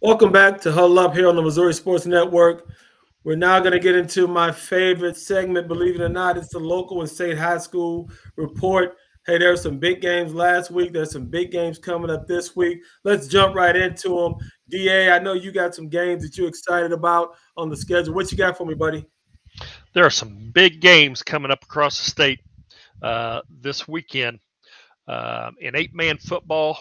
Welcome back to Huddle Up here on the Missouri Sports Network. We're now going to get into my favorite segment. Believe it or not, it's the local and state high school report. Hey, there were some big games last week. There's some big games coming up this week. Let's jump right into them. DA, I know you got some games that you're excited about on the schedule. What you got for me, buddy? There are some big games coming up across the state this weekend. In 8-man football,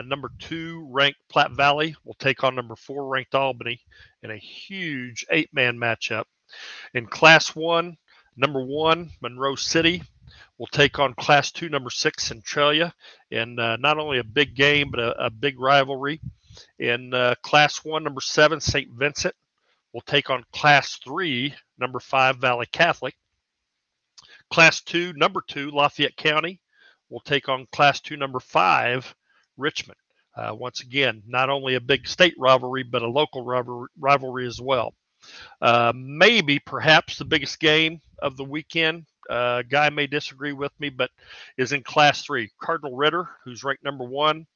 number 2 ranked Platte Valley will take on number 4 ranked Albany in a huge 8-man matchup. In Class 1, number 1 Monroe City will take on Class 2 number 6 Centralia in not only a big game but a big rivalry. In Class 1, number 7 St. Vincent will take on Class 3 number 5 Valley Catholic. Class 2 number 2 Lafayette County will take on Class 2 number 5 Richmond. Once again, not only a big state rivalry, but a local rivalry as well. Maybe, perhaps, the biggest game of the weekend, Guy may disagree with me, but is in Class 3. Cardinal Ritter, who's ranked number 1,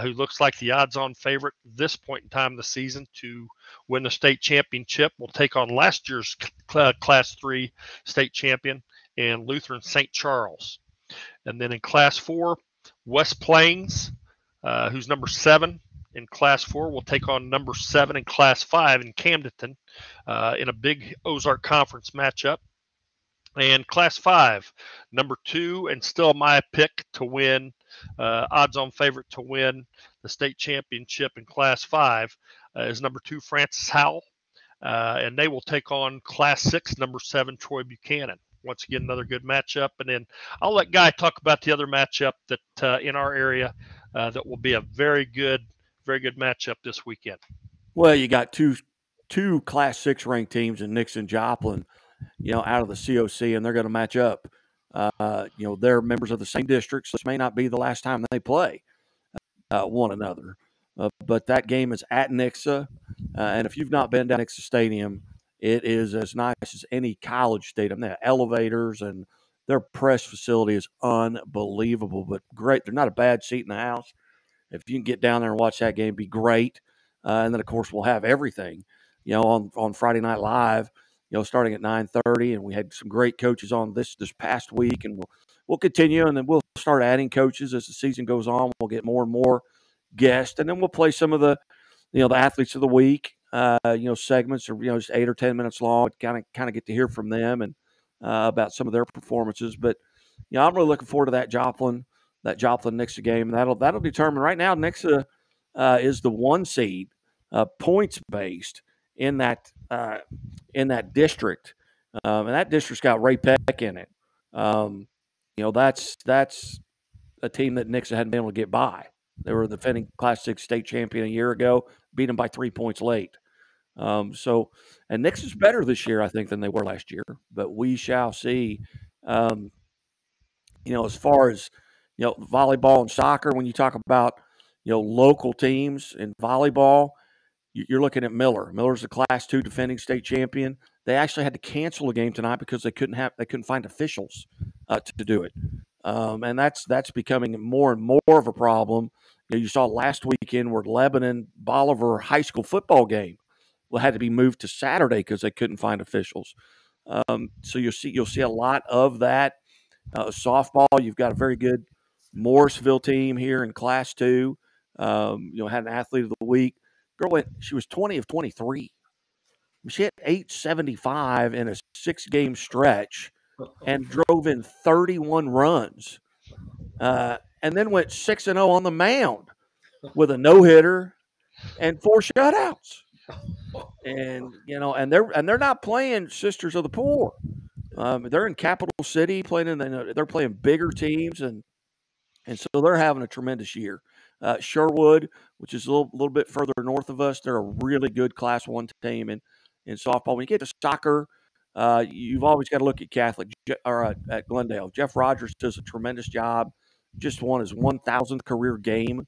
who looks like the odds-on favorite at this point in time of the season to win the state championship, will take on last year's Class 3 state champion and Lutheran St. Charles. And then in Class 4, West Plains, who's number 7 in Class 4, will take on number 7 in Class 5 in Camdenton in a big Ozark Conference matchup. And Class 5, number 2, and still my pick to win, odds-on favorite to win the state championship in Class 5 is number 2, Francis Howell. And they will take on Class 6, number 7, Troy Buchanan. Once again, another good matchup. And then I'll let Guy talk about the other matchup that in our area that will be a very good matchup this weekend. Well, you got two Class 6 ranked teams in Nixon, Joplin, out of the COC, and they're going to match up. They're members of the same district, so this may not be the last time they play one another. But that game is at Nixa, and if you've not been down Nixa Stadium, it is as nice as any college stadium. They have elevators, and their press facility is unbelievable, but great. They're not a bad seat in the house. If you can get down there and watch that game, it'd be great. And then, of course, we'll have everything, on Friday Night Live, starting at 9:30. And we had some great coaches on this past week, and we'll continue, and then we'll start adding coaches as the season goes on. We'll get more and more guests, and then we'll play some of the athletes of the week. Segments are just 8 or 10 minutes long. Kind of get to hear from them and about some of their performances. But I'm really looking forward to that Joplin Nixa game. That'll determine. Right now, Nixa is the 1 seed, points based in that district, and that district's got Ray Peck in it. That's a team that Nixa hadn't been able to get by. They were the defending Class 6 state champion a year ago, beat them by 3 points late. And Nixon's better this year, I think, than they were last year. But we shall see. As far as volleyball and soccer, when you talk about local teams in volleyball, you're looking at Miller. Miller's the Class 2 defending state champion. They actually had to cancel a game tonight because they couldn't find officials to do it. And that's becoming more and more of a problem. You saw last weekend where Lebanon Bolivar high school football game had to be moved to Saturday because they couldn't find officials. So you'll see a lot of that. Softball, you've got a very good Morrisville team here in Class 2. Had an athlete of the week. Girl she was 20 of 23. She hit 875 in a 6-game stretch and drove in 31 runs. And then went 6-0 on the mound with a no-hitter and 4 shutouts. And they're not playing Sisters of the Poor. They're in Capital City they're playing bigger teams, and so they're having a tremendous year. Sherwood, which is a little bit further north of us, they're a really good Class 1 team in softball. When you get to soccer, you've always got to look at Catholic or at Glendale. Jeff Rogers does a tremendous job. Just won his 1,000th career game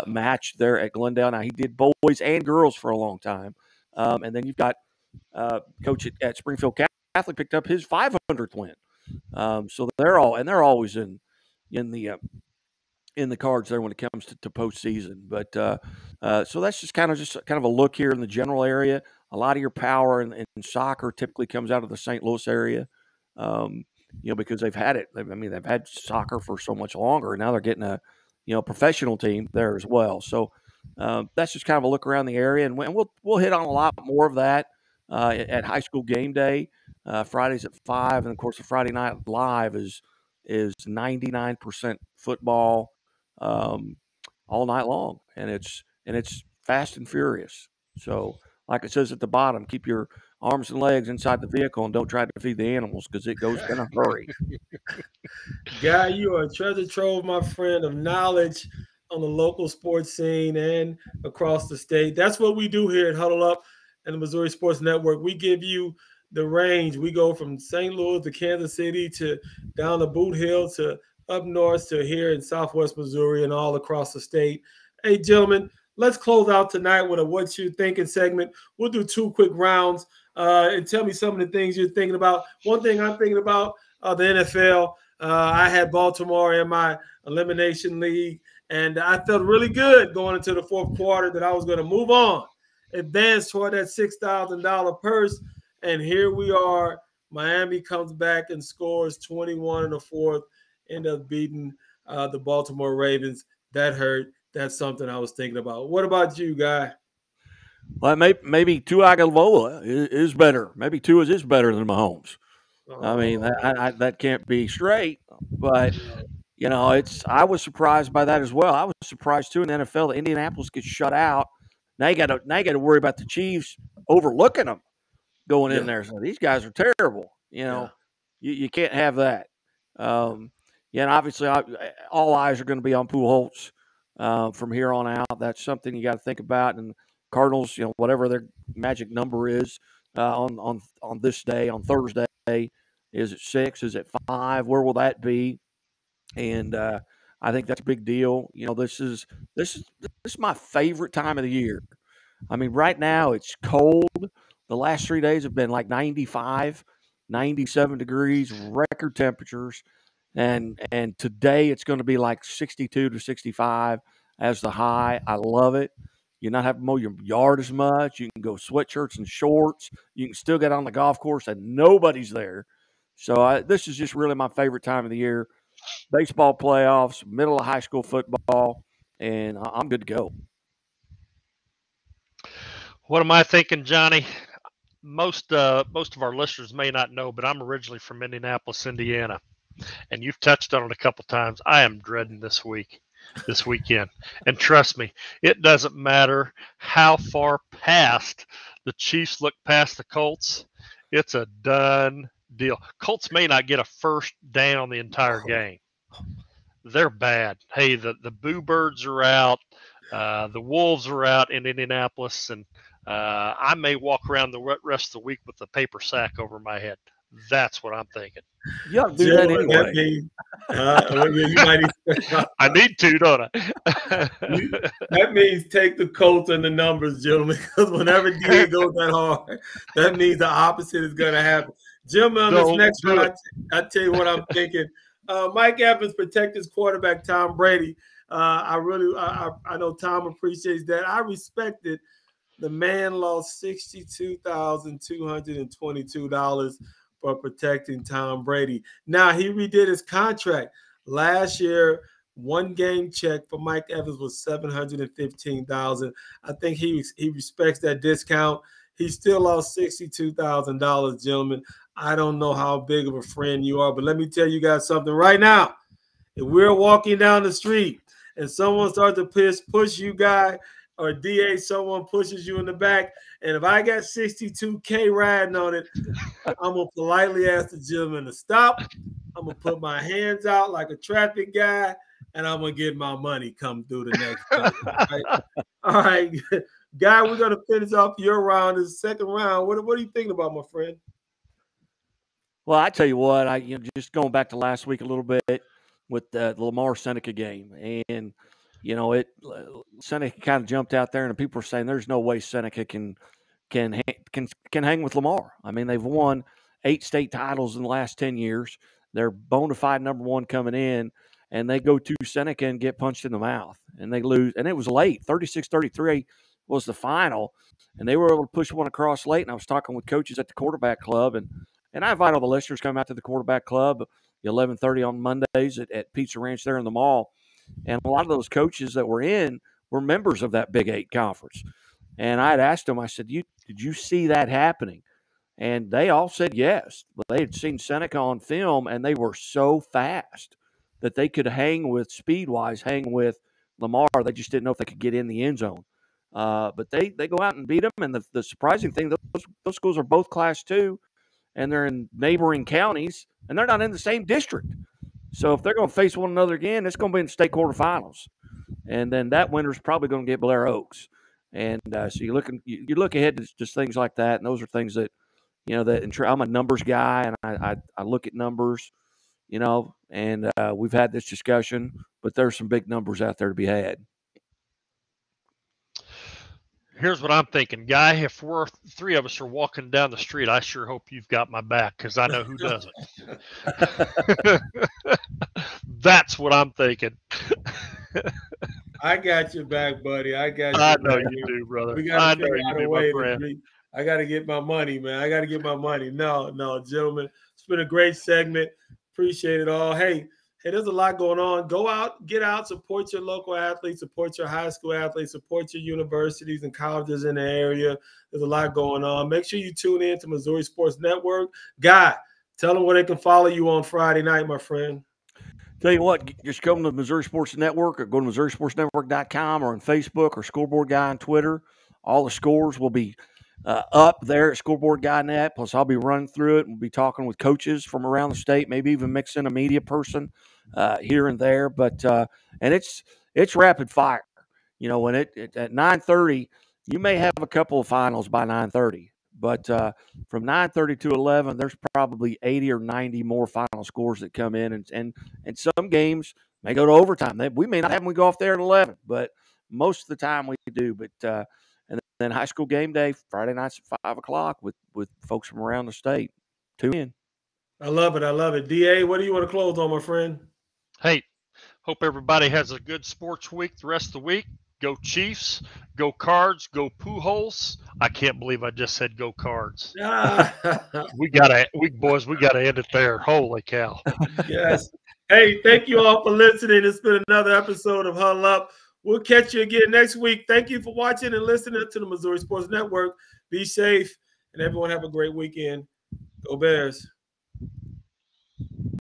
match there at Glendale. Now, he did boys and girls for a long time. And then you've got coach at Springfield Catholic picked up his 500th win. So they're always in in the cards there when it comes to postseason. But so that's just kind of a look here in the general area. A lot of your power in soccer typically comes out of the St. Louis area, because they've had it. They've had soccer for so much longer, and now they're getting a professional team there as well. So that's just kind of a look around the area, and we'll hit on a lot more of that at high school game day. Fridays at 5, and of course the Friday night live is 99% football all night long, and it's fast and furious. So, like it says at the bottom, keep your arms and legs inside the vehicle and don't try to feed the animals because it goes in a hurry. Guy, you are a treasure trove, my friend, of knowledge on the local sports scene and across the state. That's what we do here at Huddle Up and the Missouri Sports Network. We give you the range. We go from St. Louis to Kansas City to down to Boot Hill to up north to here in Southwest Missouri and all across the state. Hey, gentlemen, let's close out tonight with a What You Thinking segment. We'll do 2 quick rounds and tell me some of the things you're thinking about. One thing I'm thinking about, the NFL. I had Baltimore in my elimination league, and I felt really good going into the fourth quarter that I was going to move on, advance toward that $6,000 purse. And here we are. Miami comes back and scores 21 in the fourth, end up beating the Baltimore Ravens. That hurt. That's something I was thinking about. What about you, Guy? Well, maybe Tua Tagovailoa is better. Maybe Tua is better than Mahomes. I mean, that can't be straight. But I was surprised by that as well. I was surprised too in the NFL that Indianapolis gets shut out. Now you got to worry about the Chiefs overlooking them going in there. So these guys are terrible. You can't have that. And obviously all eyes are going to be on Pujols from here on out. That's something you got to think about. And Cardinals, whatever their magic number is on this day, on Thursday, is it 6? Is it 5? Where will that be? And I think that's a big deal. This is my favorite time of the year. I mean, right now it's cold. The last 3 days have been like 95, 97 degrees, record temperatures. And today it's going to be like 62 to 65 as the high. I love it. You're not having to mow your yard as much. You can go sweatshirts and shorts. You can still get on the golf course and nobody's there. So this is just really my favorite time of the year. Baseball playoffs, middle of high school football, and I'm good to go. What am I thinking, Johnny? Most of our listeners may not know, but I'm originally from Indianapolis, Indiana, and you've touched on it a couple times. I am dreading this weekend, and trust me, it doesn't matter how far past the Chiefs look past the Colts. It's a done deal. Colts may not get a first down the entire game. They're bad. Hey, the Boo Birds are out. The Wolves are out in Indianapolis, and I may walk around the rest of the week with a paper sack over my head. That's what I'm thinking. You ought to do that anyway. I need to, don't I? That means take the Colts and the numbers, gentlemen, because whenever DA goes that hard, that means the opposite is going to happen. Gentlemen, on this next one, I tell you what I'm thinking. Mike Evans protect his quarterback, Tom Brady. I know Tom appreciates that. I respect it. The man lost $62,222 for protecting Tom Brady. Now, he redid his contract. Last year, one game check for Mike Evans was $715,000. I think he respects that discount. He still lost $62,000, gentlemen. I don't know how big of a friend you are, but let me tell you guys something right now. If we're walking down the street and someone starts to push you, guy, or DA, someone pushes you in the back, and if I got $62K riding on it, I'm going to politely ask the gentleman to stop. I'm going to put my hands out like a traffic guy, and I'm going to get my money come through the next time. Right? All right. Guy, we're going to finish off your round. This is the second round. What are you thinking about, my friend? Well, I tell you what, just going back to last week a little bit with the Lamar Seneca game, and Seneca kind of jumped out there, and people were saying there's no way Seneca can hang with Lamar. I mean, they've won 8 state titles in the last 10 years. They're bona fide number one coming in, and they go to Seneca and get punched in the mouth, and they lose. And it was late, 36-33 was the final, and they were able to push one across late. And I was talking with coaches at the quarterback club, and I invite all the listeners to come out to the quarterback club 11:30 on Mondays at Pizza Ranch there in the mall. And a lot of those coaches that were in were members of that Big 8 conference. And I had asked them, I said, did you see that happening? And they all said yes. But they had seen Seneca on film, and they were so fast that they could hang with, speed-wise, hang with Lamar. They just didn't know if they could get in the end zone. But they go out and beat them. And the surprising thing, those schools are both Class 2, and they're in neighboring counties, and they're not in the same district. So if they're going to face one another again, it's going to be in the state quarterfinals. And then that winner's probably going to get Blair Oaks. And so you look ahead to just things like that, and those are things that, I'm a numbers guy, and I look at numbers, and we've had this discussion, but there's some big numbers out there to be had. Here's what I'm thinking, Guy. If we're three of us are walking down the street, I sure hope you've got my back, because I know who doesn't. That's what I'm thinking. I got your back, buddy. I know you do, brother. We got to figure out a way I got to get my money, man. I got to get my money. No, gentlemen, it's been a great segment. Appreciate it all. Hey, there's a lot going on. Go out, get out, support your local athletes, support your high school athletes, support your universities and colleges in the area. There's a lot going on. Make sure you tune in to Missouri Sports Network. Guy, tell them where they can follow you on Friday night, my friend. Tell you what, just come to Missouri Sports Network or go to MissouriSportsNetwork.com or on Facebook or Scoreboard Guy on Twitter. All the scores will be up there at Scoreboard Guy.net. Plus, I'll be running through it. We'll be talking with coaches from around the state, maybe even mix in a media person here and there. But and it's rapid fire. When it at 9:30, you may have a couple of finals by 9:30. But from 9:30 to 11, there's probably 80 or 90 more final scores that come in, and some games may go to overtime. We may not have them. We go off there at 11, but most of the time we do. But and then high school game day Friday nights at 5 o'clock with folks from around the state. Tune in. I love it. I love it. DA, what do you want to close on, my friend? Hey, hope everybody has a good sports week the rest of the week. Go Chiefs, go Cards, go Pujols. I can't believe I just said go Cards. We gotta end it there. Holy cow. Yes. Hey, thank you all for listening. It's been another episode of Huddle Up. We'll catch you again next week. Thank you for watching and listening to the Missouri Sports Network. Be safe, and everyone have a great weekend. Go Bears.